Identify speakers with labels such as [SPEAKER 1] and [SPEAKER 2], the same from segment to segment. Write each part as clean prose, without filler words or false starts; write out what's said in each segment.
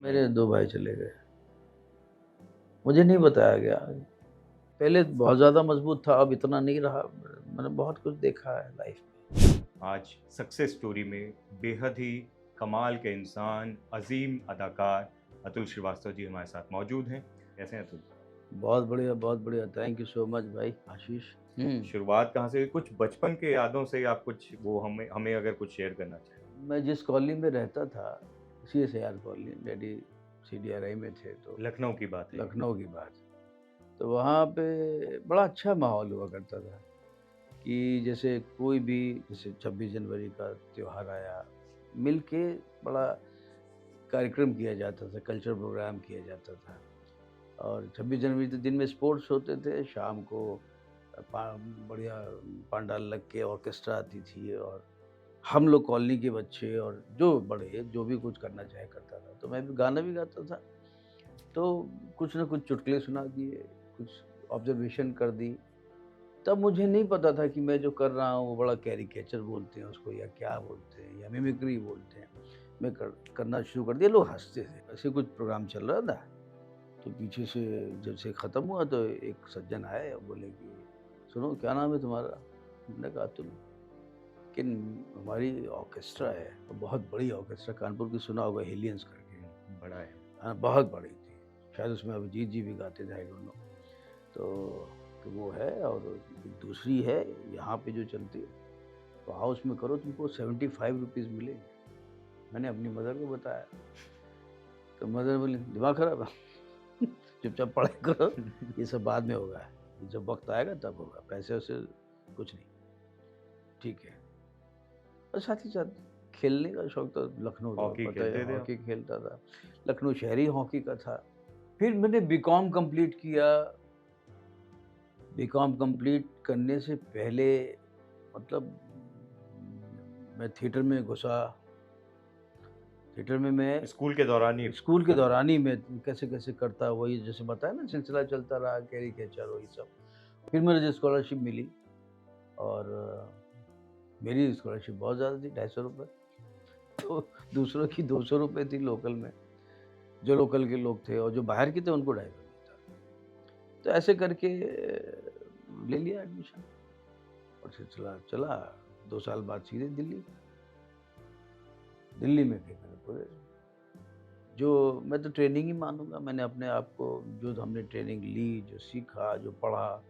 [SPEAKER 1] मेरे 2 भाई चले गए। मुझे नहीं बताया गया। पहले बहुत ज़्यादा मज़बूत था, अब इतना नहीं रहा। मैंने बहुत कुछ देखा है लाइफ़ में।
[SPEAKER 2] आज सक्सेस स्टोरी में बेहद ही कमाल के इंसान, अजीम अदाकार अतुल श्रीवास्तव जी हमारे साथ मौजूद हैं। कैसे हैं अतुल?
[SPEAKER 1] बहुत बढ़िया, बहुत बढ़िया। थैंक यू सो मच भाई आशीष।
[SPEAKER 2] शुरुआत कहाँ से हुई? कुछ बचपन के यादों से आप कुछ वो हमें हमें अगर कुछ शेयर करना चाहें।
[SPEAKER 1] मैं जिस कॉलोनी में रहता था, सीएसआईआर कॉलोनी, डैडी सीडीआरआई में थे, तो
[SPEAKER 2] लखनऊ की बात है ये।
[SPEAKER 1] लखनऊ की बात। तो वहाँ पे बड़ा अच्छा माहौल हुआ करता था कि जैसे कोई भी, जैसे 26 जनवरी का त्योहार आया, मिल के बड़ा कार्यक्रम किया जाता था, कल्चरल प्रोग्राम किया जाता था। और 26 जनवरी के दिन में स्पोर्ट्स होते थे, शाम को पा बढ़िया पंडाल लग के ऑर्केस्ट्रा आती थी, और हम लोग कॉलोनी के बच्चे और जो बड़े जो भी कुछ करना चाहे करता था। तो मैं भी गाना भी गाता था, तो कुछ न कुछ चुटकुले सुना दिए, कुछ ऑब्ज़र्वेशन कर दी। तब मुझे नहीं पता था कि मैं जो कर रहा हूँ वो बड़ा कैरिकेचर बोलते हैं उसको, या क्या बोलते हैं, या मिमिक्री बोलते हैं। मैं करना शुरू कर दिया, लोग हँसते थे। ऐसे कुछ प्रोग्राम चल रहा था, तो पीछे से जब से ख़त्म हुआ तो एक सज्जन आए और बोले कि सुनो, क्या नाम है तुम्हारा? मैंने कहा अतुल। लेकिन हमारी ऑर्केस्ट्रा है, और बहुत बड़ी ऑर्केस्ट्रा, कानपुर की सुना होगा, हिलियंस करके।
[SPEAKER 2] बड़ा है।
[SPEAKER 1] हाँ, बहुत बड़ी थी। शायद उसमें अभिजीत जी भी गाते थे, आई डोंट नो। तो वो है, और एक दूसरी है यहाँ पे जो चलती है, तो आओ उसमें करो, तुमको 75 रुपीज़ मिलेंगे। मैंने अपनी मदर को बताया, तो मदर बोली दिमाग खराब है, चुपचाप पढ़ाई करो, ये सब बाद में होगा, जब वक्त आएगा तब होगा, पैसे वैसे कुछ नहीं। ठीक है। और साथ ही साथ खेलने का शौक तो लखनऊ, तो
[SPEAKER 2] हॉकी
[SPEAKER 1] पता है,
[SPEAKER 2] खेलते थे आप?
[SPEAKER 1] हॉकी खेलता था। लखनऊ शहर ही हॉकी का था। फिर मैंने बीकॉम कंप्लीट किया। बीकॉम कंप्लीट करने से पहले, मतलब मैं थिएटर में घुसा। थिएटर में मैं
[SPEAKER 2] स्कूल के दौरान ही?
[SPEAKER 1] स्कूल के दौरान ही मैं कैसे-कैसे करता, वही जैसे बताया ना, सिलसिला चलता रहा, कैरिकेचर वही सब। फिर मुझे स्कॉलरशिप मिली, और मेरी स्कॉलरशिप बहुत ज़्यादा थी, ₹250। तो दूसरों की ₹200 थी लोकल में। जो लोकल के लोग थे और जो बाहर के थे उनको 250 मिलता। तो ऐसे करके ले लिया एडमिशन, और सिलसिला चला। 2 साल बाद सीधे दिल्ली। दिल्ली में फिर मैंने पूरे, जो मैं तो ट्रेनिंग ही मानूँगा, मैंने अपने आप को, जो हमने ट्रेनिंग ली, जो सीखा, जो पढ़ा,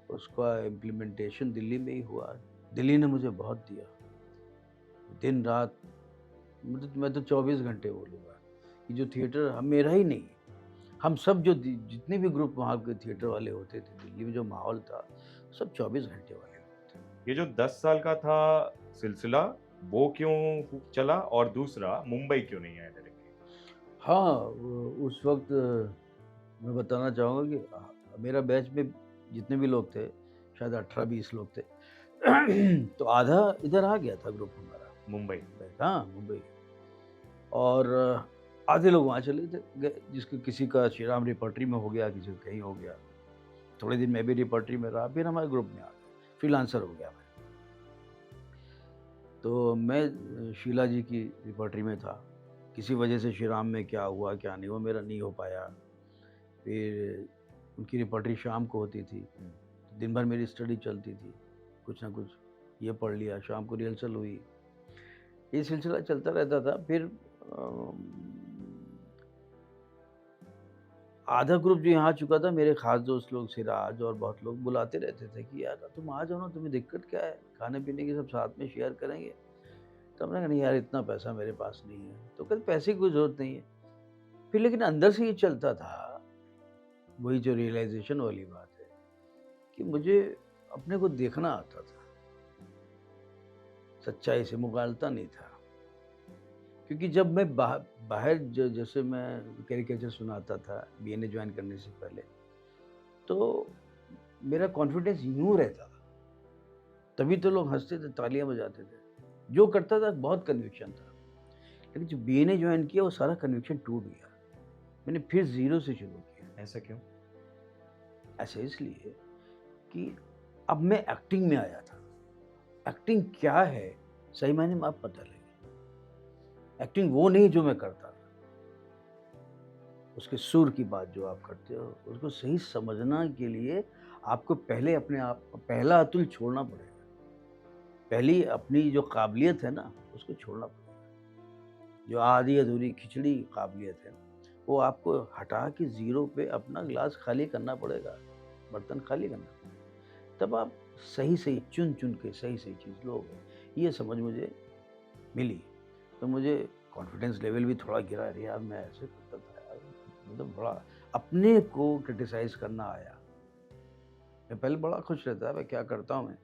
[SPEAKER 1] उसका इम्प्लीमेंटेशन दिल्ली में ही हुआ। दिल्ली ने मुझे बहुत दिया, दिन-रात। मैं तो 24 घंटे बोलूँगा कि जो थिएटर हम मेरा ही नहीं, हम सब जो जितने भी ग्रुप वहाँ के थिएटर वाले होते थे, दिल्ली में जो माहौल था, सब 24 घंटे वाले लोग थे।
[SPEAKER 2] ये जो 10 साल का था सिलसिला, वो क्यों चला और दूसरा मुंबई क्यों नहीं आए डायरेक्टली?
[SPEAKER 1] हाँ, उस वक़्त मैं बताना चाहूँगा कि मेरा बैच में जितने भी लोग थे, शायद 18-20 लोग थे। तो आधा इधर आ गया था ग्रुप हमारा,
[SPEAKER 2] मुंबई।
[SPEAKER 1] हाँ, मुंबई। और आधे लोग वहाँ चले थे गए, जिसके किसी का श्री राम रिपर्टरी में हो गया, किसी का कहीं हो गया। थोड़े दिन मैं भी रिपर्टरी में रहा, फिर हमारे ग्रुप में आ गए, फ्रीलांसर हो गया मैं। तो मैं शीला जी की रिपर्टरी में था। किसी वजह से श्री राम में क्या हुआ, क्या नहीं हुआ, मेरा नहीं हो पाया। फिर उनकी रिपर्टरी शाम को होती थी, तो दिन भर मेरी स्टडी चलती थी। कुछ ना कुछ ये पढ़ लिया, शाम को रिहर्सल हुई। ये सिलसिला चलता रहता था। फिर आधा ग्रुप जो यहाँ आ चुका था, मेरे ख़ास दोस्त लोग, सिराज और बहुत लोग बुलाते रहते थे कि यार तुम आ जाओ ना, तुम्हें दिक्कत क्या है? खाने-पीने की सब साथ में शेयर करेंगे। तो हमने कहा नहीं यार, इतना पैसा मेरे पास नहीं है। तो कहते पैसे की कोई ज़रूरत नहीं है। फिर लेकिन अंदर से ये चलता था, वही जो रियलाइज़ेशन वाली बात है, कि मुझे अपने को देखना आता था, सच्चाई से मुगालता नहीं था। क्योंकि जब मैं बाहर जैसे मैं कैरिकेचर सुनाता था बीएनए जॉइन करने से पहले, तो मेरा कॉन्फिडेंस यूँ रहता था। तभी तो लोग हँसते थे, तालियाँ बजाते थे। जो करता था बहुत कन्विक्शन था। लेकिन जब बीएनए जॉइन किया, वो सारा कन्विक्शन टूट गया। मैंने फिर ज़ीरो से शुरू किया।
[SPEAKER 2] ऐसा क्यों?
[SPEAKER 1] ऐसा इसलिए कि अब मैं एक्टिंग में आया था। एक्टिंग क्या है, सही मायने में अब पता लगी। एक्टिंग वो नहीं जो मैं करता था। उसके सुर की बात जो आप करते हो, उसको सही समझना के लिए आपको पहले अपने आप पहला अतुल छोड़ना पड़ेगा। पहली अपनी जो काबिलियत है ना, उसको छोड़ना पड़ेगा। जो आधी-अधूरी खिचड़ी काबिलियत है, वो आपको हटा के ज़ीरो पे अपना ग्लास खाली करना पड़ेगा, बर्तन खाली करना पड़ेगा। तब आप सही-सही चुन-चुन के सही-सही चीज़ लोगे। ये समझ मुझे मिली। तो मुझे कॉन्फिडेंस लेवल भी थोड़ा गिरा, अरे यार मैं ऐसे करता था यार, मतलब बड़ा अपने को क्रिटिसाइज़ करना आया। मैं पहले बड़ा खुश रहता मैं क्या करता हूँ मैं,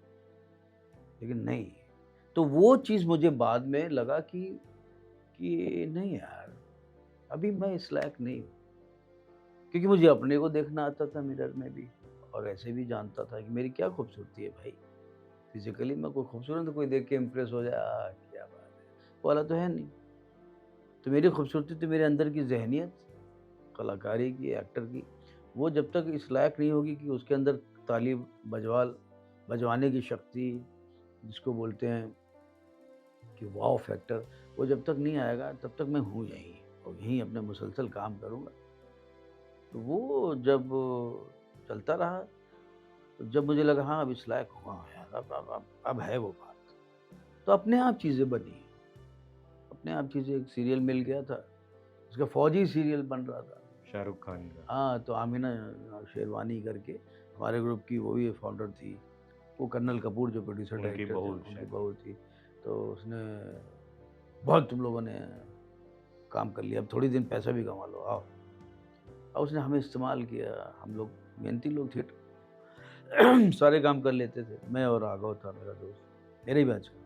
[SPEAKER 1] लेकिन नहीं। तो वो चीज़ मुझे बाद में लगा कि नहीं यार, अभी मैं इस लायक नहीं हूँ। क्योंकि मुझे अपने को देखना आता था मिरर में भी और ऐसे भी जानता था कि मेरी क्या खूबसूरती है भाई। फिज़िकली मैं कोई खूबसूरत तो कोई देख के इम्प्रेस हो जाए, क्या बात है! वो वाला तो है नहीं। तो मेरी खूबसूरती तो मेरे अंदर की ज़हनियत, कलाकारी की, एक्टर की, वो जब तक इस लायक नहीं होगी कि उसके अंदर ताली बजवाने की शक्ति, जिसको बोलते हैं कि वॉव फैक्टर, वो जब तक नहीं आएगा तब तक मैं हूँ यहीं और यहीं अपना मुसलसल काम करूँगा। तो वो जब चलता रहा, तो जब मुझे लगा हाँ, अब इस लायक हुआ हूँ यार, अब है वो बात। तो अपने आप चीज़ें बनी, अपने आप चीज़ें एक सीरियल मिल गया था, उसका फ़ौजी सीरियल बन रहा था।
[SPEAKER 2] शाहरुख खान का।
[SPEAKER 1] हाँ, तो आमिना शेरवानी करके हमारे ग्रुप की वो भी फाउंडर थी। वो कर्नल कपूर जो प्रोड्यूसर
[SPEAKER 2] उनकी
[SPEAKER 1] डायरेक्टर थे,
[SPEAKER 2] बहू
[SPEAKER 1] उनकी
[SPEAKER 2] शायद।
[SPEAKER 1] बहू थी। तो उसने बहुत तुम लोगों ने काम कर लिया, अब थोड़ी दिन पैसा भी कमा लो, आओ। और उसने हमें इस्तेमाल किया, हम लोग मेहनती लोग थे, सारे काम कर लेते थे। मैं और राघव था मेरा दोस्त, मेरे ही बैच का।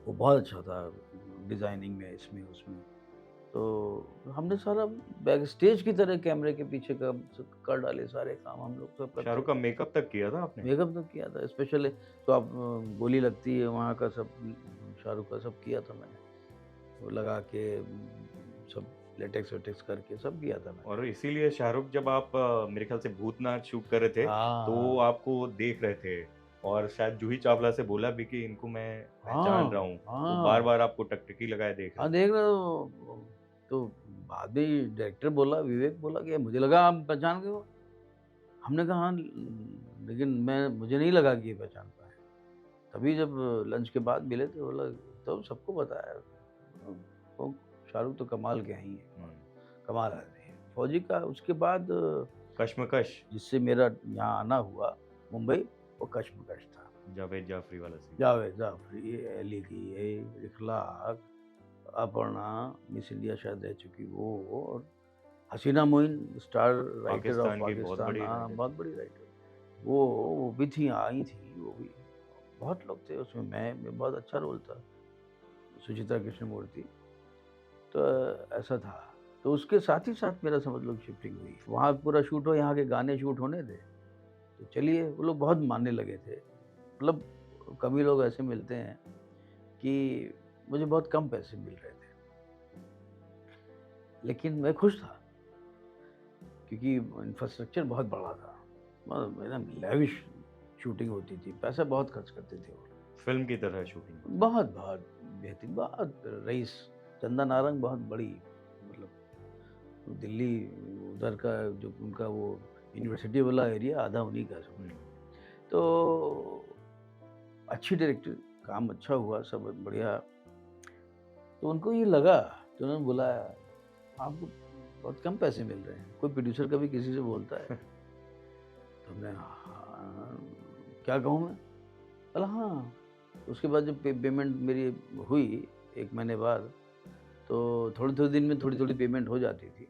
[SPEAKER 1] वो बहुत अच्छा था डिज़ाइनिंग में, इसमें, उसमें। तो हमने सारा बैक स्टेज की तरह कैमरे के पीछे का सब कर डाले सारे काम हम लोग सब करते
[SPEAKER 2] शाहरुख का
[SPEAKER 1] थे।
[SPEAKER 2] मेकअप तक किया था आपने?
[SPEAKER 1] मेकअप तो किया था स्पेशल तो आप गोली लगती है वहाँ का सब शाहरुख का सब किया था मैंने। वो लगा के सब लेटेक्स वेटेक्स करके सब किया था मैंने।
[SPEAKER 2] और इसीलिए शाहरुख जब आप मेरे ख्याल से भूतनाथ शूट कर रहे थे, तो वो
[SPEAKER 1] हाँ,
[SPEAKER 2] आपको देख रहे थे और शायद जूही चावला से बोला भी कि इनको मैं पहचान रहा
[SPEAKER 1] हाँ,
[SPEAKER 2] हूँ। वो
[SPEAKER 1] हाँ।
[SPEAKER 2] बार-बार आपको टकटकी लगाए देख रहे
[SPEAKER 1] हाँ,
[SPEAKER 2] थे।
[SPEAKER 1] देख रहे हो तो बाद में डायरेक्टर बोला, विवेक बोला कि मुझे लगा आप पहचान गए हो। हमने कहा हाँ, लेकिन मुझे नहीं लगा कि ये पहचान पाए। तभी जब लंच के बाद मिले तो बोला तो सबको बताया। वो शाहरुख तो कमाल के हैं ही हैं,
[SPEAKER 2] हुँ।
[SPEAKER 1] कमाल आदमी है। फौजी का उसके बाद
[SPEAKER 2] कशमकश,
[SPEAKER 1] जिससे मेरा यहाँ आना हुआ मुंबई, वो कशमकश था।
[SPEAKER 2] जावेद जाफ़री वाला सीन।
[SPEAKER 1] जावेद जाफ़री, अली की, इखलाक, अपर्णा, मिस इंडिया शायद रह चुकी वो और Haseena Moin star writer of
[SPEAKER 2] Pakistan की बहुत
[SPEAKER 1] पाकिस्तान,
[SPEAKER 2] बड़ी
[SPEAKER 1] हाँ,
[SPEAKER 2] राइटर
[SPEAKER 1] बहुत
[SPEAKER 2] थी।
[SPEAKER 1] बड़ी राइटर। वो भी थी, आई थी वो भी। बहुत लोग थे उसमें, मैं बहुत अच्छा रोल था, सुचित्रा कृष्णमूर्ति। तो ऐसा था। तो उसके साथ ही साथ मेरा समझ लो शिफ्टिंग हुई। वहाँ पूरा शूट हो, यहाँ के गाने शूट होने थे। तो चलिए वो लोग बहुत मानने लगे थे। मतलब कभी लोग ऐसे मिलते हैं कि मुझे बहुत कम पैसे मिल रहे थे। लेकिन मैं खुश था क्योंकि इंफ्रास्ट्रक्चर बहुत बड़ा था। मतलब एकदम लेविश शूटिंग होती थी, पैसा बहुत खर्च करते थे वो लोग।
[SPEAKER 2] फ़िल्म की तरह शूटिंग।
[SPEAKER 1] बहुत, बहुत बेहतरीन, बहुत रईस चंदा नारंग बहुत बड़ी मतलब दिल्ली उधर का जो उनका वो यूनिवर्सिटी वाला एरिया आधा उन्हीं का समझ
[SPEAKER 2] हुँ।
[SPEAKER 1] लो। तो अच्छी डायरेक्टर, काम अच्छा हुआ, सब बढ़िया। तो उनको ये लगा, तो उन्होंने बुलाया, आपको बहुत कम पैसे मिल रहे हैं। कोई प्रोड्यूसर कभी किसी से बोलता है? तो हमने हाँ, क्या कहूँ मैं? बोला हाँ। उसके बाद जब पेमेंट मेरी हुई 1 महीने बाद, तो थोड़े-थोड़े दिन में थोड़ी-थोड़ी पेमेंट हो जाती थी।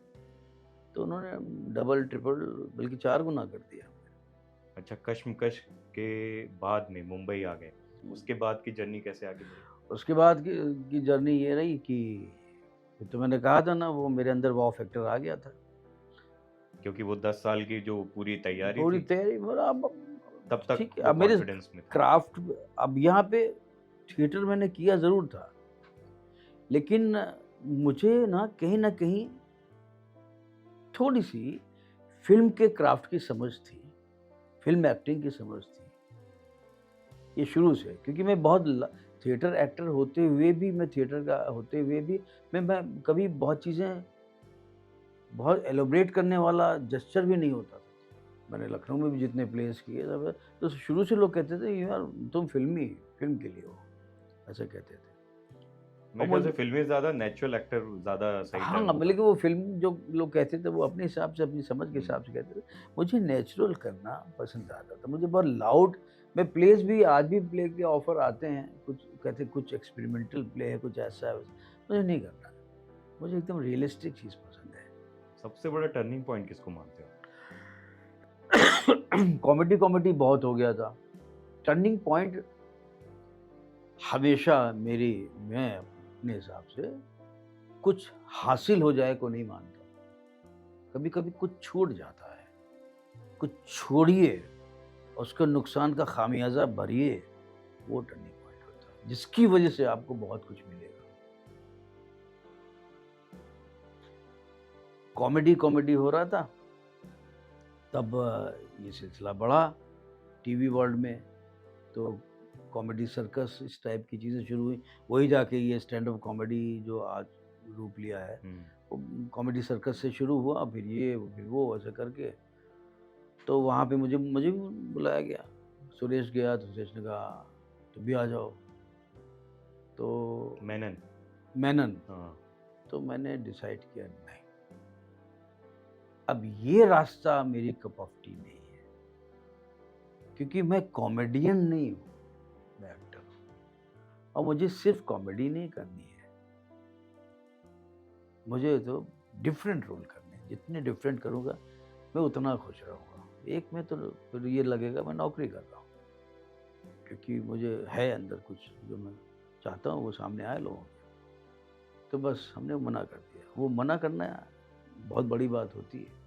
[SPEAKER 1] तो उन्होंने डबल, ट्रिपल बल्कि 4 गुना कर दिया।
[SPEAKER 2] अच्छा, कशमकश के बाद में मुंबई आ गए। उसके बाद की जर्नी कैसे आगे बढ़ी?
[SPEAKER 1] उसके बाद की जर्नी ये रही कि फिर तो मैंने कहा था ना वो मेरे अंदर वॉव फैक्टर आ गया था।
[SPEAKER 2] क्योंकि वो 10 साल की जो पूरी तैयारी
[SPEAKER 1] पूरी
[SPEAKER 2] थी,
[SPEAKER 1] तैयारी बोला अब
[SPEAKER 2] तब तक
[SPEAKER 1] ठीक है,
[SPEAKER 2] वो
[SPEAKER 1] अब मेरे
[SPEAKER 2] कॉन्फिडेंस में थे।
[SPEAKER 1] क्राफ्ट अब यहाँ पे थिएटर मैंने किया ज़रूर था, लेकिन मुझे ना कहीं न कहीं थोड़ी-सी फ़िल्म के क्राफ्ट की समझ थी, फ़िल्म एक्टिंग की समझ थी, ये शुरू से क्योंकि मैं बहुत ल थिएटर एक्टर होते हुए भी मैं थिएटर का होते हुए भी मैं कभी बहुत चीज़ें बहुत एलोब्रेट करने वाला जेस्चर भी नहीं होता था। मैंने लखनऊ में भी जितने प्लेस किए सब, तो शुरू से लोग कहते थे यार तुम फिल्म के लिए हो, ऐसा कहते थे। और
[SPEAKER 2] मेरे ख्याल से
[SPEAKER 1] मुझे
[SPEAKER 2] फिल्में ज़्यादा नेचुरल एक्टर ज़्यादा सही
[SPEAKER 1] हाँ,
[SPEAKER 2] टर्म होगा।
[SPEAKER 1] लेकिन वो फ़िल्म जो लोग कहते थे वो अपने हिसाब से, अपनी समझ के
[SPEAKER 2] हुँ,
[SPEAKER 1] हिसाब से कहते थे। मुझे नेचुरल करना पसंद आता था। मुझे बहुत लाउड, मैं प्लेस भी आज भी प्ले के ऑफ़र आते हैं, कुछ कहते हैं कुछ एक्सपेरिमेंटल प्ले है, कुछ ऐसा है, मुझे नहीं करना। मुझे एकदम रियलिस्टिक चीज़ पसंद है।
[SPEAKER 2] सबसे बड़ा टर्निंग पॉइंट किसको मानते हो?
[SPEAKER 1] कॉमेडी बहुत हो गया था। टर्निंग पॉइंट हमेशा मैं अपने हिसाब से कुछ हासिल हो जाए को नहीं मानता। कभी-कभी कुछ छूट जाता है। कुछ छोड़िए, उसका नुकसान का खामियाज़ा भरिए, वो टर्निंग पॉइंट होता है, जिसकी वजह से आपको बहुत कुछ मिलेगा। कॉमेडी हो रहा था, तब ये सिलसिला बढ़ा टीवी वर्ल्ड में, तो कॉमेडी सर्कस इस टाइप की चीज़ें शुरू हुई। वही जाके ये स्टैंड अप कॉमेडी जो आज रूप लिया है,
[SPEAKER 2] हुँ,
[SPEAKER 1] वो कॉमेडी सर्कस से शुरू हुआ, फिर ये, फिर वो, ऐसे करके तो वहाँ पे मुझे भी बुलाया गया। सुरेश गया तो सुरेश ने कहा, "तुम भी आ जाओ।" तो
[SPEAKER 2] मेनन।
[SPEAKER 1] मेनन,
[SPEAKER 2] हाँ,
[SPEAKER 1] तो मैंने डिसाइड किया नहीं, अब ये रास्ता मेरी कप ऑफ टी नहीं है, क्योंकि मैं कॉमेडियन नहीं हूँ, मैं एक्टर हूँ और मुझे सिर्फ़ कॉमेडी नहीं करनी है, मुझे तो डिफरेंट रोल करने हैं, जितने डिफरेंट करूँगा, मैं उतना खुश रहूँगा। एक में तो फिर ये लगेगा मैं नौकरी कर रहा हूँ, क्योंकि मुझे है अंदर कुछ जो मैं चाहता हूँ वो सामने आए लोगों के। तो बस हमने मना कर दिया। वो मना करना बहुत बड़ी बात होती है।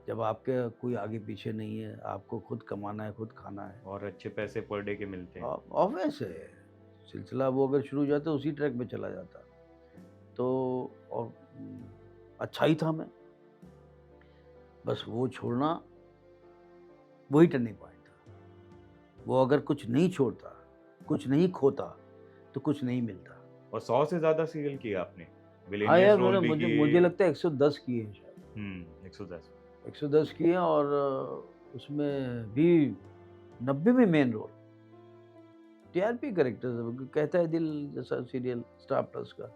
[SPEAKER 1] जब आपके कोई आगे पीछे नहीं है, आपको खुद कमाना है, खुद खाना है।
[SPEAKER 2] और अच्छे पैसे पर डे के मिलते हैं।
[SPEAKER 1] ऑब्वियस है, सिलसिला वो अगर शुरू हो जाता उसी ट्रैक पे चला जाता। तो और अच्छा ही था मैं। बस वो छोड़ना, वही टर्निंग पॉइंट था। वो अगर कुछ नहीं छोड़ता, कुछ नहीं खोता, तो कुछ नहीं मिलता।
[SPEAKER 2] और 100 से ज़्यादा सीरियल किए आपने।
[SPEAKER 1] हाँ
[SPEAKER 2] विलेनियस
[SPEAKER 1] यार,
[SPEAKER 2] रोल भी
[SPEAKER 1] मुझे
[SPEAKER 2] किए।
[SPEAKER 1] मुझे लगता है 110 किए हैं शायद।
[SPEAKER 2] 110।
[SPEAKER 1] 110 किए हैं और उसमें भी 90 में मेन रोल। टीआरपी कैरेक्टर कहता है दिल जैसा सीरियल स्टार प्लस का,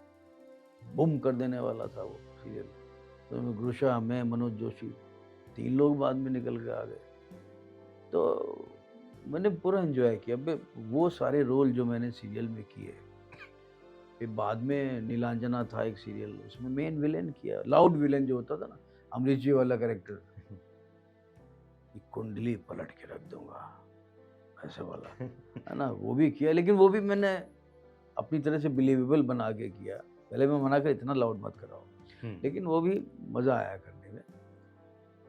[SPEAKER 1] बूम कर देने वाला था वो सीरियल। तो उसमें गुरुशा, मैं, मनोज जोशी, 3 लोग बाद में निकल के आ गए। तो मैंने पूरा एन्जॉय किया। बे वो सारे रोल जो मैंने सीरियल में किए, फिर बाद में नीलांजना था एक सीरियल, उसमें मेन विलेन किया, लाउड विलेन जो होता था ना, अमरीश जी वाला कैरेक्टर, कि कुंडली पलट के रख दूँगा, ऐसे वाला, है ना? वो भी किया, लेकिन वो भी मैंने अपनी तरह से बिलीवेबल बना के किया। पहले मैं मना कर इतना लाउड मत कराओ,
[SPEAKER 2] हुँ,
[SPEAKER 1] लेकिन वो भी मज़ा आया करने में,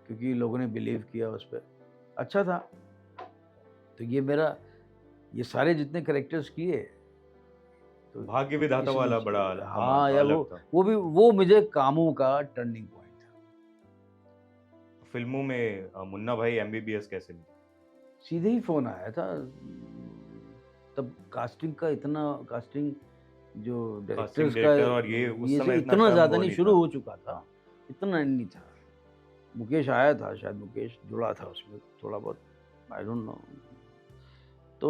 [SPEAKER 1] क्योंकि लोगों ने बिलीव किया उस पे। अच्छा था। तो ये सारे जितने कैरेक्टर्स किए, तो
[SPEAKER 2] भाग्य विधाता
[SPEAKER 1] इस
[SPEAKER 2] वाला
[SPEAKER 1] बीच
[SPEAKER 2] बड़ा कमाल
[SPEAKER 1] हाँ,
[SPEAKER 2] था,
[SPEAKER 1] या
[SPEAKER 2] अलग था।
[SPEAKER 1] वो मुझे कामों का टर्निंग पॉइंट था।
[SPEAKER 2] फ़िल्मों में मुन्ना भाई एमबीबीएस कैसे मिले?
[SPEAKER 1] सीधे ही फ़ोन आया था। तब कास्टिंग जो
[SPEAKER 2] कास्टिंग
[SPEAKER 1] डायरेक्टर्स का
[SPEAKER 2] डायरेक्टर और ये उस
[SPEAKER 1] ये
[SPEAKER 2] समय इतना
[SPEAKER 1] इतना
[SPEAKER 2] टर्म
[SPEAKER 1] ज़्यादा
[SPEAKER 2] वो
[SPEAKER 1] नहीं,
[SPEAKER 2] नहीं
[SPEAKER 1] शुरू
[SPEAKER 2] था।
[SPEAKER 1] हो चुका था, इतना नहीं था। मुकेश आया था, शायद मुकेश जुड़ा था उसमें थोड़ा बहुत, आई डोंट नो। तो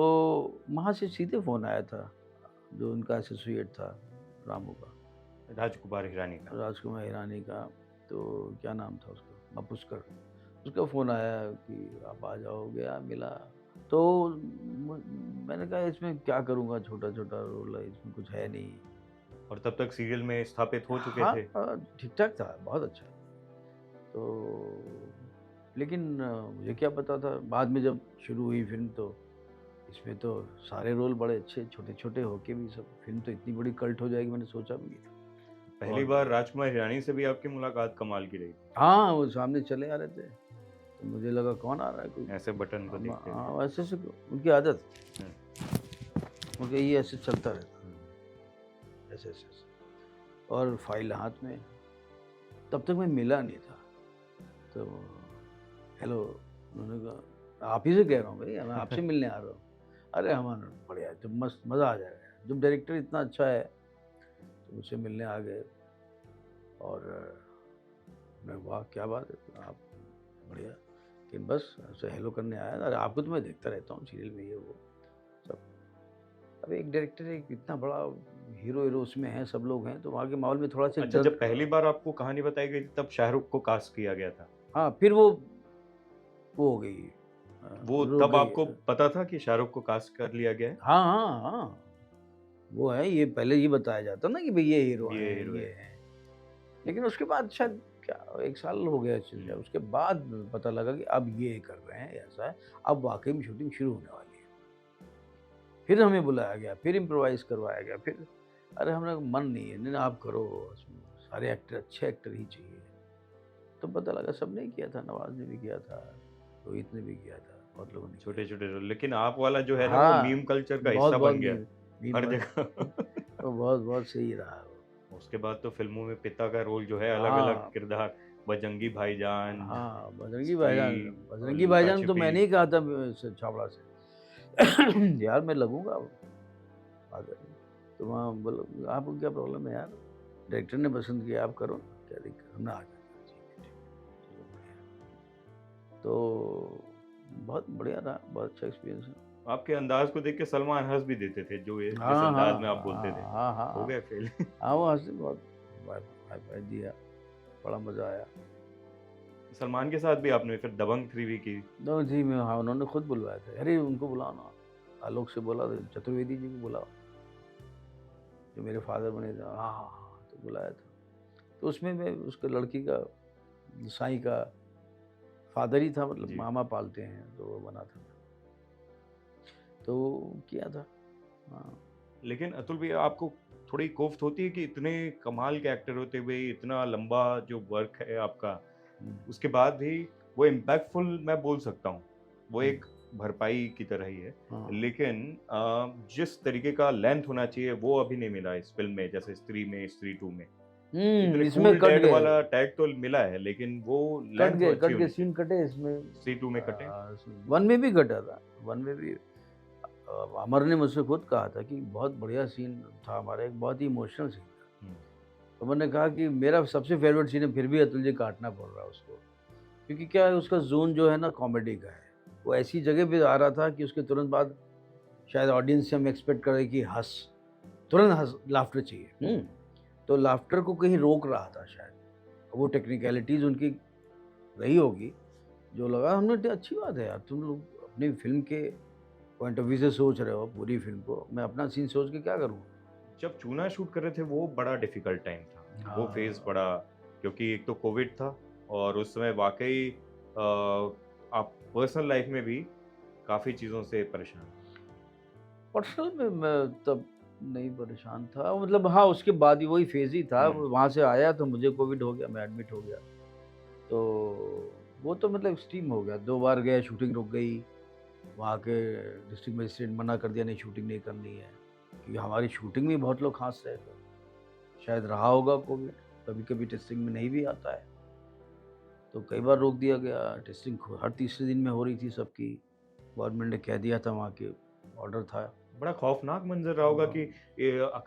[SPEAKER 1] वहाँ से सीधे फ़ोन आया था, जो उनका एसोसिएट था, रामू का,
[SPEAKER 2] राजकुमार हिरानी का।
[SPEAKER 1] राजकुमार हिरानी का, तो क्या नाम था उसका? मापुस्कर। उसका फ़ोन आया कि आप आ जाओ, गया, मिला। तो म मैंने कहा इसमें क्या करूँगा, छोटा-छोटा रोल है, इसमें कुछ है नहीं।
[SPEAKER 2] और तब तक सीरियल में स्थापित हो चुके
[SPEAKER 1] हाँ,
[SPEAKER 2] थे।
[SPEAKER 1] ठीक-ठाक था, बहुत अच्छा। तो लेकिन मुझे क्या पता था, बाद में जब शुरू हुई फ़िल्म तो इसमें तो सारे रोल बड़े अच्छे, छोटे-छोटे होके भी सब फ़िल्म तो इतनी बड़ी कल्ट हो जाएगी मैंने सोचा भी नहीं था।
[SPEAKER 2] पहली
[SPEAKER 1] और
[SPEAKER 2] बार राजकुमार हिरानी से भी आपकी मुलाकात कमाल की रही थी।
[SPEAKER 1] हाँ, वो सामने चले आ रहे थे, तो मुझे लगा कौन आ रहा है कोई।
[SPEAKER 2] ऐसे बटन को देखते थे।
[SPEAKER 1] हाँ, ऐसे-ऐसे उनकी आदत,
[SPEAKER 2] हुँ,
[SPEAKER 1] उनका ये ऐसे चलता रहता,
[SPEAKER 2] हुँ।
[SPEAKER 1] ऐसे-ऐसे और फ़ाइल हाथ में। तब तक मैं मिला नहीं था, तो हेलो, उन्होंने कहा आप ही से कह रहा हूँ भई, मैं आपसे मिलने आ रहा हूँ। अरे हमारा बढ़िया है, तो मस्त मज़ा आ जाएगा। जब डायरेक्टर इतना अच्छा है, तो मुझसे मिलने आ गए और मैं वाह क्या बात है आप, बढ़िया। लेकिन बस ऐसे हेलो करने आया था, अरे आपको तो मैं देखता रहता हूँ सीरियल में ये वो सब। अब एक डायरेक्टर है, इतना बड़ा हीरो हीरो उसमें हैं, सब लोग हैं, तो वहाँ के माहौल में थोड़ा सा
[SPEAKER 2] अच्छा,
[SPEAKER 1] डर।
[SPEAKER 2] जब पहली बार आपको कहानी बताई गई थी तब शाहरुख को कास्ट किया गया था।
[SPEAKER 1] हाँ, फिर वो हो गई,
[SPEAKER 2] वो
[SPEAKER 1] रुक
[SPEAKER 2] तब
[SPEAKER 1] गई।
[SPEAKER 2] आपको पता था कि शाहरुख को कास्ट कर लिया गया है?
[SPEAKER 1] हाँ, हाँ, हाँ। वो है, ये पहले ये बताया जाता ना कि भई ये हीरो
[SPEAKER 2] ये
[SPEAKER 1] हैं,
[SPEAKER 2] हीरो
[SPEAKER 1] ये
[SPEAKER 2] है।
[SPEAKER 1] हैं। लेकिन उसके बाद शायद क्या 1 साल हो गया चल जाए, उसके बाद पता लगा कि अब ये कर रहे हैं, ऐसा है। अब वाक़ई में शूटिंग शुरू होने वाली है। फिर हमें बुलाया गया, फिर इम्प्रोवाइज़ करवाया गया, फिर अरे हमने कहा मन नहीं है, नहीं, नहीं आप करो, उसमें सारे एक्टर अच्छे एक्टर ही चाहिए। तो पता लगा सबने ही किया था, नवाज़ ने भी किया था, रोहित ने भी किया था, बहुत लोगों ने किया था।
[SPEAKER 2] छोटे-छोटे रोल, लेकिन आप वाला जो है ना वो
[SPEAKER 1] हाँ,
[SPEAKER 2] मीम कल्चर का हिस्सा
[SPEAKER 1] बहुत-बहुत
[SPEAKER 2] बन गया
[SPEAKER 1] मीम मीम
[SPEAKER 2] हर
[SPEAKER 1] बन
[SPEAKER 2] जगह।
[SPEAKER 1] वो बहुत-बहुत सही रहा वो।
[SPEAKER 2] उसके बाद तो फ़िल्मों में पिता का रोल जो है अलग-अलग
[SPEAKER 1] हाँ,
[SPEAKER 2] किरदार, बजरंगी भाईजान,
[SPEAKER 1] हाँ,
[SPEAKER 2] स्त्री और
[SPEAKER 1] बजरंगी भाईजान तो
[SPEAKER 2] लुका-छिपी।
[SPEAKER 1] मैंने ही कहा था छाबड़ा से यार मैं लगूँगा फादर। तो वहाँ बोला आपको क्या प्रॉब्लम है यार? डायरेक्टर ने पसंद किया, आप करो ना, क्या दिक्कत है? हमने आ जाना, ठीक है, ठीक है, चलो बढ़िया। तो बहुत बढ़िया रहा, बहुत अच्छा एक्सपीरियंस है।
[SPEAKER 2] आपके अंदाज़ को देख के सलमान हँस भी देते थे, जो ये जिस
[SPEAKER 1] हाँ,
[SPEAKER 2] अंदाज़ में आप
[SPEAKER 1] हाँ,
[SPEAKER 2] बोलते थे।
[SPEAKER 1] हाँ, हाँ,
[SPEAKER 2] हो
[SPEAKER 1] हाँ।
[SPEAKER 2] गए फ़ेल।
[SPEAKER 1] हाँ, वो हँसी बहुत वाह हाई फाई दिया, बड़ा मज़ा आया।
[SPEAKER 2] सलमान के साथ भी आपने फिर दबंग 3 भी की।
[SPEAKER 1] तो जी मैं हाँ, उन्होंने खुद बुलवाया था। अरे उनको बुलाओ ना, आलोक से बोला था, चतुर्वेदी जी को बुलाओ, जो मेरे फादर बने थे। हाँ, हाँ, हाँ, तो बुलाया था। तो उसमें मैं उसके लड़की का साईं का फादर ही था, मतलब
[SPEAKER 2] जी।
[SPEAKER 1] मामा पालते हैं, तो वो बना था। तो किया था। हाँ।
[SPEAKER 2] लेकिन अतुल भैया आपको थोड़ी कोफ्त होती है कि इतने कमाल के एक्टर होते हुए इतना लंबा जो वर्क है आपका,
[SPEAKER 1] हुँ,
[SPEAKER 2] उसके बाद भी वो इम्पैक्टफुल मैं बोल सकता हूँ। वो
[SPEAKER 1] हुँ,
[SPEAKER 2] एक भरपाई की तरह ही है।
[SPEAKER 1] हाँ।
[SPEAKER 2] लेकिन जिस तरीके का लेंथ होना चाहिए वो अभी नहीं मिला इस फ़िल्म में, जैसे स्त्री में, स्त्री 2 में। इतने
[SPEAKER 1] इसमें
[SPEAKER 2] कूल
[SPEAKER 1] कट
[SPEAKER 2] डैड
[SPEAKER 1] गए।
[SPEAKER 2] वाला टैग तो मिला है, लेकिन वो लेंथ अच्छी
[SPEAKER 1] कट गए
[SPEAKER 2] होनी चाहिए।
[SPEAKER 1] सीन कटे इसमें।
[SPEAKER 2] स्त्री 2 में कटे?
[SPEAKER 1] 1 में भी कटा था। 1 में भी अमर ने मुझसे खुद कहा था कि बहुत बढ़िया सीन था हमारा, एक बहुत ही इमोशनल सीन था।
[SPEAKER 2] हुँ,
[SPEAKER 1] तो मैंने कहा कि मेरा सबसे फ़ेवरेट सीन है, फिर भी अतुल जी काटना पड़ रहा है उसको। क्योंकि क्या है उसका ज़ोन जो है ना कॉमेडी का है। वो ऐसी जगह पे आ रहा था कि उसके तुरंत बाद शायद ऑडियंस से हम एक्सपेक्ट करें कि तुरंत लाफ्टर चाहिए। तो लाफ्टर को कहीं रोक रहा था शायद। वो टेक्निकैलिटीज़ उनकी रही होगी, जो लगा हमने कहा अच्छी बात है यार, तुम लोग अपनी फ़िल्म के पॉइंट ऑफ व्यू से सोच रहे हो पूरी फ़िल्म को, मैं अपना सीन सोच के क्या करूँगा?
[SPEAKER 2] जब चूना शूट कर रहे थे वो बड़ा डिफ़िकल्ट टाइम था। वो फ़ेज़
[SPEAKER 1] हाँ,
[SPEAKER 2] बड़ा, क्योंकि एक तो कोविड था और उस समय वाक़ई आप पर्सनल लाइफ़ में भी काफ़ी चीज़ों से परेशान थे।
[SPEAKER 1] पर्सनल में मैं तब नहीं परेशान था, मतलब हाँ, उसके बाद ही वही फ़ेज़ ही था,
[SPEAKER 2] हुँ,
[SPEAKER 1] वहाँ से आया तो मुझे कोविड हो गया, मैं एडमिट हो गया। तो वो तो मतलब एक्सट्रीम हो गया, 2 बार गए, शूटिंग रुक गई, वहाँ के डिस्ट्रिक्ट मजिस्ट्रेट मना कर दिया, नहीं शूटिंग नहीं करनी है, क्योंकि हमारी शूटिंग में बहुत लोग खाँस रहे थे। शायद रहा होगा कोविड, कभी-कभी टेस्टिंग में नहीं भी आता है, तो कई बार रोक दिया गया, टेस्टिंग हर तीसरे दिन में हो रही थी सबकी, गवर्नमेंट ने कह दिया था, वहाँ के ऑर्डर था।
[SPEAKER 2] बड़ा खौफ़नाक मंज़र रहा होगा कि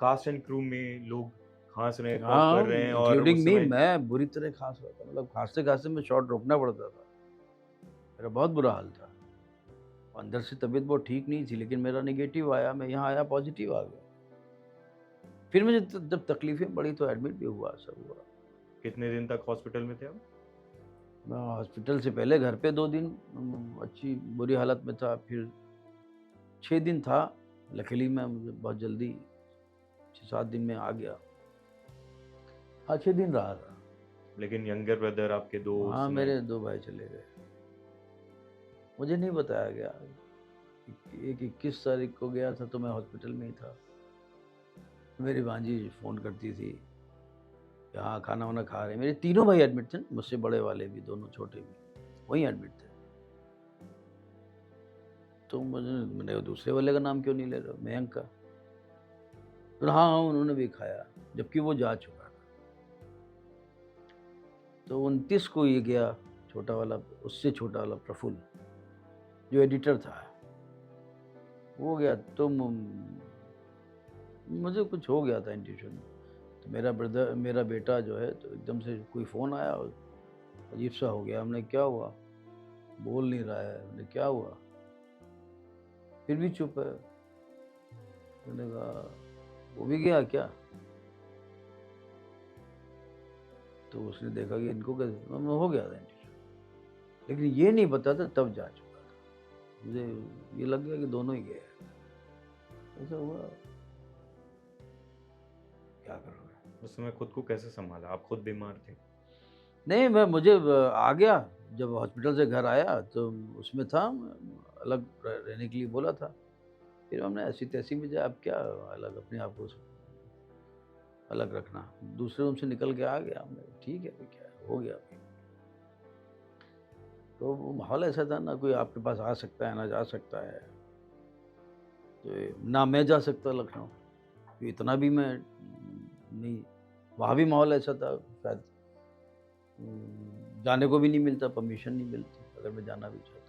[SPEAKER 2] कास्ट एंड क्रू में लोग खाँस रहे हैं, कॉफ़ कर
[SPEAKER 1] हाँ,
[SPEAKER 2] रहे हैं और
[SPEAKER 1] इंक्लूडिंग
[SPEAKER 2] उस
[SPEAKER 1] मी,
[SPEAKER 2] समय
[SPEAKER 1] मैं बुरी तरह खाँस रहा था, मतलब खाँसते-खाँसते में शॉट रोकना पड़ता था। मेरा बहुत बुरा हाल था। अंदर से तबीयत बहुत ठीक नहीं थी, लेकिन मेरा नेगेटिव आया, मैं यहाँ आया पॉज़िटिव आ गया। फिर मुझे जब तकलीफ़ें बढ़ी तो एडमिट भी हुआ, सब हुआ।
[SPEAKER 2] कितने दिन तक हॉस्पिटल में थे आप?
[SPEAKER 1] मैं हॉस्पिटल से पहले घर पे 2 दिन अच्छी बुरी हालत में था, फिर 6 दिन था। लकीली मैं मुझे बहुत जल्दी 6-7 दिन में आ गया। हाँ, 6 दिन रहा था।
[SPEAKER 2] लेकिन यंगर ब्रदर आपके 2 उस
[SPEAKER 1] हाँ,
[SPEAKER 2] समय
[SPEAKER 1] मेरे 2 भाई चले गए। मुझे नहीं बताया गया। 21 तारीख को गया था तो मैं हॉस्पिटल में ही था। मेरी भांजी फ़ोन करती थी कि हाँ, खाना-वाना खा रहे हैं। मेरे तीनों भाई एडमिट थे ना, मुझसे बड़े वाले भी, दोनों छोटे भी, वहीं एडमिट थे। तो मैंने दूसरे वाले का नाम क्यों नहीं ले रहे हो? मयंक का। तो हाँ, हाँ, उन्होंने भी खाया, जबकि वो जा चुका था। तो 29 को ये गया, छोटा वाला, उससे छोटा वाला प्रफुल्ल, जो एडिटर था, वो गया। तो मुझे कुछ हो गया था इंट्यूशन। तो मेरा बेटा जो है, तो एकदम से कोई फ़ोन आया, अजीब सा हो गया। हमने क्या हुआ? बोल नहीं रहा है। हमने क्या हुआ? फिर भी चुप है। मैंने कहा वो भी गया क्या? तो उसने देखा कि इनको कैसे, मैं हो गया था इंटीरियर, लेकिन ये नहीं पता था तब जा चुका था। मुझे ये लग गया कि दोनों ही गए हैं। ऐसा हुआ, क्या करोगे?
[SPEAKER 2] उस समय खुद को कैसे संभाला? आप खुद बीमार थे।
[SPEAKER 1] नहीं, मुझे आ गया। जब हॉस्पिटल से घर आया तो उसमें था, अलग रहने के लिए बोला था। फिर हमने ऐसी तैसी में जाए, अब क्या अलग अपने आप को अलग रखना। दूसरे रूम से निकल के आ गया। हमने ठीक है, अभी क्या है, हो गया अभी। तो वो माहौल ऐसा था, ना कोई आपके पास आ सकता है ना जा सकता है। तो ना मैं जा सकता लखनऊ, तो इतना भी मैं नहीं। वहाँ भी माहौल ऐसा था, शायद जाने को भी नहीं मिलता, परमिशन नहीं मिलती अगर मैं जाना भी चाहता।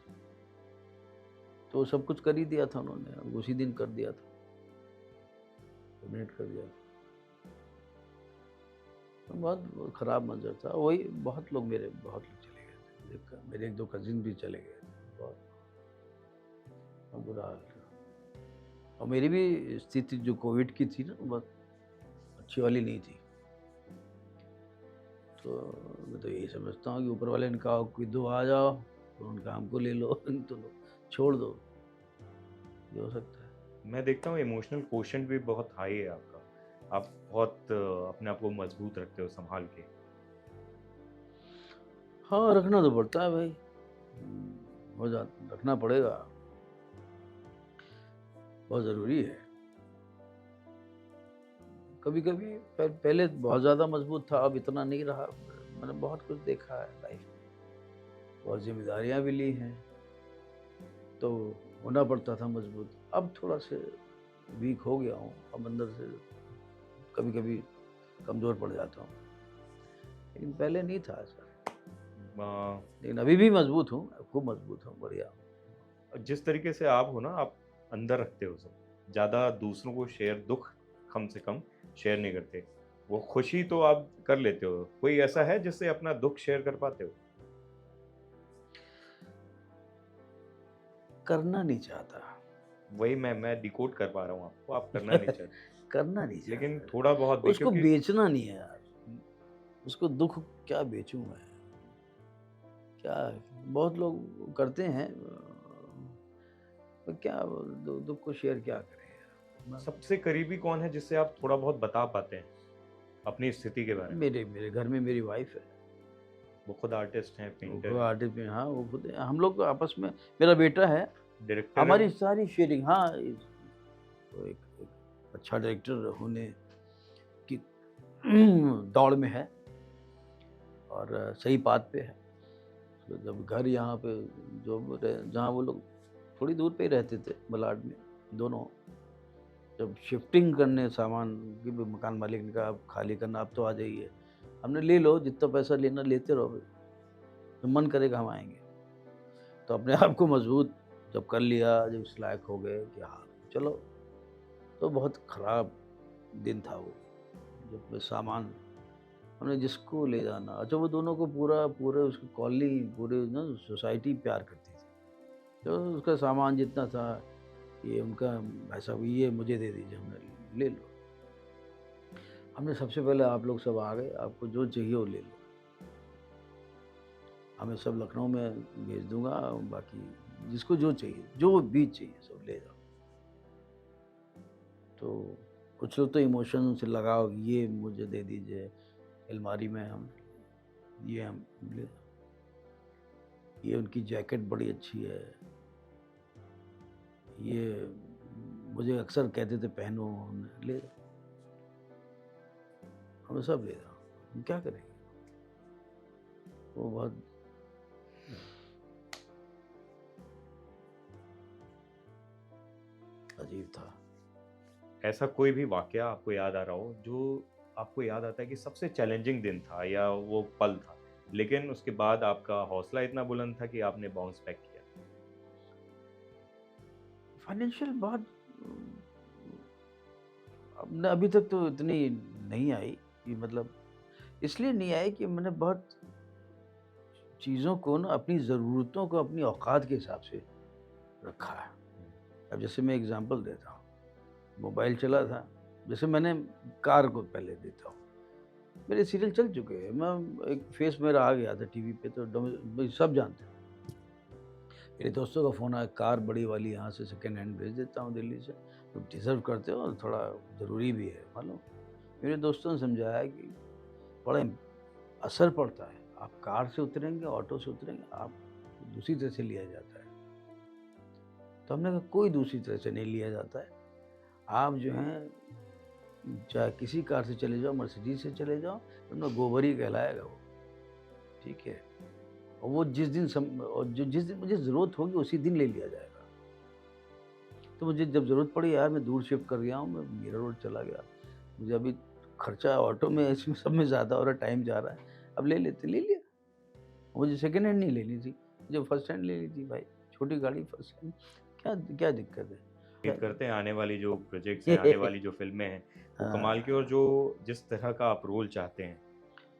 [SPEAKER 1] तो सब कुछ कर ही दिया था उन्होंने, उसी दिन कर दिया था, टर्मिनेट कर दिया था। तो बहुत ख़राब मंज़र था। वही बहुत लोग बहुत लोग चले गए थे। मेरे 1-2 कज़िन भी चले गए थे। बहुत बुरा हाल था। और मेरी भी स्थिति जो कोविड की थी ना, बहुत अच्छी वाली नहीं थी। तो मैं तो यही समझता हूँ कि ऊपर वाले ने कहा कि दो आ जाओ, तो उन काम को ले लो, तो लो, छोड़ दो, ये हो सकता है।
[SPEAKER 2] मैं देखता हूँ इमोशनल क्वोशंट भी बहुत हाई है आपका। आप बहुत अपने आप को मजबूत रखते हो संभाल के।
[SPEAKER 1] हाँ, रखना तो पड़ता है भाई। हो जा रखना पड़ेगा, बहुत ज़रूरी है। कभी-कभी पहले बहुत ज़्यादा मजबूत था, अब इतना नहीं रहा। मैंने बहुत कुछ देखा है लाइफ में, बहुत ज़िम्मेदारियाँ भी ली हैं, तो होना पड़ता था मजबूत। अब थोड़ा से वीक हो गया हूँ, अब अंदर से कभी-कभी कमज़ोर पड़ जाता हूँ, लेकिन पहले नहीं था ऐसा। लेकिन अभी भी मजबूत हूँ, खूब मजबूत हूँ, बढ़िया।
[SPEAKER 2] जिस तरीके से आप हो ना, आप अंदर रखते हो सब, ज़्यादा दूसरों को शेयर, दुख कम से कम शेयर नहीं करते। वो खुशी तो आप कर लेते हो। कोई ऐसा है जिससे अपना दुख शेयर कर पाते हो?
[SPEAKER 1] करना नहीं चाहता।
[SPEAKER 2] वही मैं डिकोड कर पा रहा हूँ आपको, आप करना नहीं चाहते।
[SPEAKER 1] करना नहीं
[SPEAKER 2] लेकिन
[SPEAKER 1] चाहता।
[SPEAKER 2] थोड़ा बहुत भी,
[SPEAKER 1] उसको
[SPEAKER 2] क्योंकि
[SPEAKER 1] बेचना नहीं है यार, उसको दुःख क्या बेचूँ मैं? क्या, बहुत लोग करते हैं, पर क्या दुःख को शेयर क्या करें यार?
[SPEAKER 2] सबसे करीबी कौन है जिससे आप थोड़ा बहुत बता पाते हैं अपनी स्थिति के बारे में?
[SPEAKER 1] मेरे मेरे घर में मेरी वाइफ है,
[SPEAKER 2] वो खुद आर्टिस्ट हैं,
[SPEAKER 1] वो
[SPEAKER 2] पेंटर
[SPEAKER 1] खुद
[SPEAKER 2] हैं,
[SPEAKER 1] आर्टिस्ट में, हाँ, वो खुद हम लोग आपस में, मेरा बेटा है,
[SPEAKER 2] डायरेक्टर है
[SPEAKER 1] हमारी
[SPEAKER 2] वो।
[SPEAKER 1] सारी शेयरिंग, हाँ, वो एक अच्छा डायरेक्टर होने की दौड़ में है और सही बात पे है। तो जब घर यहाँ पे जहाँ वो लोग थोड़ी दूर पे ही रहते थे, मलाड में दोनों, जब शिफ्टिंग करने सामान की, भी मकान मालिक ने कहा अब खाली करना, आप तो आ जाइए। हमने ले लो, जितना पैसा लेना लेते रहो भाई, जब मन करेगा हम आएँगे। तो अपने आप को मजबूत जब कर लिया, जब इस लायक हो गए कि हाँ, चलो, तो बहुत ख़राब दिन था वो, जब मैं सामान हमने जिसको ले जाना, अच्छा वो दोनों को पूरे उसकी कॉलोनी, पूरे ना सोसाइटी प्यार करती थी। तो उसका सामान जितना था, ये उनका, भाई साहब ये मुझे दे दीजिए, हमने ले लो। हमने सबसे पहले आप लोग सब आ गए, आपको जो चाहिए वो ले लो। हमें सब लखनऊ में भेज दूँगा, बाकी जिसको जो चाहिए, जो भी चाहिए सब ले जाओ। तो कुछ लोग तो इमोशन से लगाव, ये मुझे दे दीजिए, अलमारी में हम ये हम ले, ये उनकी जैकेट बड़ी अच्छी है, ये मुझे अक्सर कहते थे पहनो, हमने ले जाओ, हमें सब ले जाओ, हम क्या करेंगे? वो बहुत अजीब था।
[SPEAKER 2] ऐसा कोई भी वाकया आपको याद आ रहा हो जो आपको याद आता है कि सबसे चैलेंजिंग दिन था या वो पल था, लेकिन उसके बाद आपका हौसला इतना बुलंद था कि आपने बाउंस बैक किया?
[SPEAKER 1] फाइनेंशियल बहुत अभी तक तो इतनी नहीं आई, कि मतलब इसलिए नहीं आई कि मैंने बहुत चीज़ों को ना अपनी ज़रूरतों को अपनी औकात के हिसाब से रखा है। अब जैसे मैं एग्ज़ाम्पल देता हूँ, मोबाइल चला था, जैसे मैंने कार को पहले देता हूँ। मेरे सीरियल चल चुके हैं, मैं एक फ़ेस मेरा आ गया था टीवी पे तो भाई सब जानते हैं। मेरे दोस्तों का फ़ोन आया, कार बड़ी वाली यहाँ से सेकंड हैंड भेज देता हूँ दिल्ली से, तुम डिज़र्व करते हो और थोड़ा ज़रूरी भी है मालूम। मेरे दोस्तों ने समझाया कि बड़ा असर पड़ता है, आप कार से उतरेंगे, ऑटो से उतरेंगे, आप दूसरी तरह से लिया जाता है। तो हमने कहा कोई दूसरी तरह से नहीं लिया जाता है, आप जो हैं चाहे किसी कार से चले जाओ, मर्सिडीज़ से चले जाओ, अपना गोबर ही कहलाएगा वो, ठीक है? और वो जिस दिन मुझे ज़रूरत होगी उसी दिन ले लिया जाएगा। तो मुझे जब ज़रूरत पड़ी यार मैं दूर शिफ्ट कर गया हूँ, मैं मीरा रोड चला गया। मुझे अभी खर्चा ऑटो में इसमें सब में ज़्यादा हो रहा है, टाइम जा रहा है, अब ले लेते, ले लिया। मुझे सेकंड हैंड नहीं लेनी थी, मुझे फर्स्ट हैंड लेनी थी भाई, छोटी गाड़ी फर्स्ट हैंड, क्या क्या दिक्कत है?
[SPEAKER 2] उम्मीद करते हैं आने वाली जो प्रोजेक्ट्स हैं, आने
[SPEAKER 1] क्या
[SPEAKER 2] वाली जो फ़िल्में हैं, वो कमाल की
[SPEAKER 1] हाँ,
[SPEAKER 2] और जो जिस तरह का आप रोल चाहते हैं,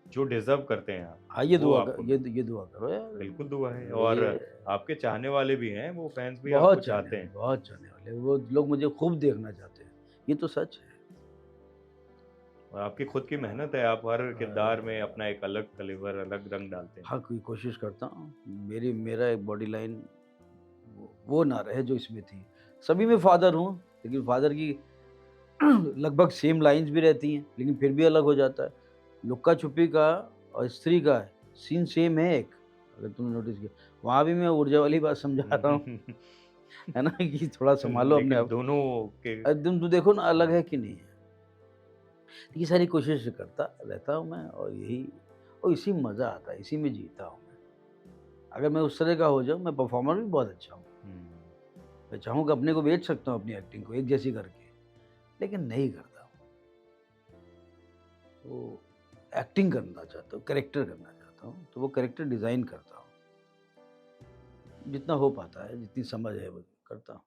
[SPEAKER 2] जो डिज़र्व करते हैं आप,
[SPEAKER 1] हाँ,
[SPEAKER 2] वो आपको मिले।
[SPEAKER 1] ये दुआ करो यार,
[SPEAKER 2] बिल्कुल दुआ है और
[SPEAKER 1] ये
[SPEAKER 2] आपके चाहने वाले भी हैं, वो फैन्स भी आपको
[SPEAKER 1] बहुत चाहने
[SPEAKER 2] चाहते
[SPEAKER 1] वाले,
[SPEAKER 2] हैं।
[SPEAKER 1] बहुत चाहने वाले, वो लोग मुझे खूब देखना चाहते हैं, ये तो सच है।
[SPEAKER 2] और आपकी खुद की मेहनत है, आप हर किरदार में
[SPEAKER 1] अ,
[SPEAKER 2] अपना एक अलग फ्लेवर, अलग रंग डालते हैं।
[SPEAKER 1] हाँ, कोई कोशिश करता हूँ, मेरा एक बॉडी लाइन वो ना रहे जो इसमें थी। सभी में फ़ादर हूँ, लेकिन फ़ादर की लगभग सेम लाइन्स भी रहती हैं, लेकिन फिर भी अलग हो जाता है। लुक्का-छुपी का और स्त्री का सीन सेम है एक, अगर तुमने नोटिस किया। वहाँ भी मैं ऊर्जा वाली बात समझा रहा हूँ, है ना? कि थोड़ा सँभालो अपने
[SPEAKER 2] लेकिन
[SPEAKER 1] आप।
[SPEAKER 2] दोनों के
[SPEAKER 1] तुम देखो ना अलग
[SPEAKER 2] हुँ,
[SPEAKER 1] है कि नहीं है। ये सारी कोशिश करता रहता हूँ मैं और इसी में मज़ा आता है, इसी में जीता हूँ मैं। अगर मैं उस तरह का हो जाऊँ, मैं परफ़ॉर्मर भी बहुत अच्छा हूँ।
[SPEAKER 2] हुँ।
[SPEAKER 1] मैं चाहूँ कि अपने को बेच सकता हूँ अपनी एक्टिंग को एक जैसी करके, लेकिन नहीं करता हूँ। तो एक्टिंग करना चाहता हूँ, कैरेक्टर करना चाहता हूँ, तो वो कैरेक्टर डिज़ाइन करता हूँ। जितना हो पाता है, जितनी समझ है वो करता हूँ।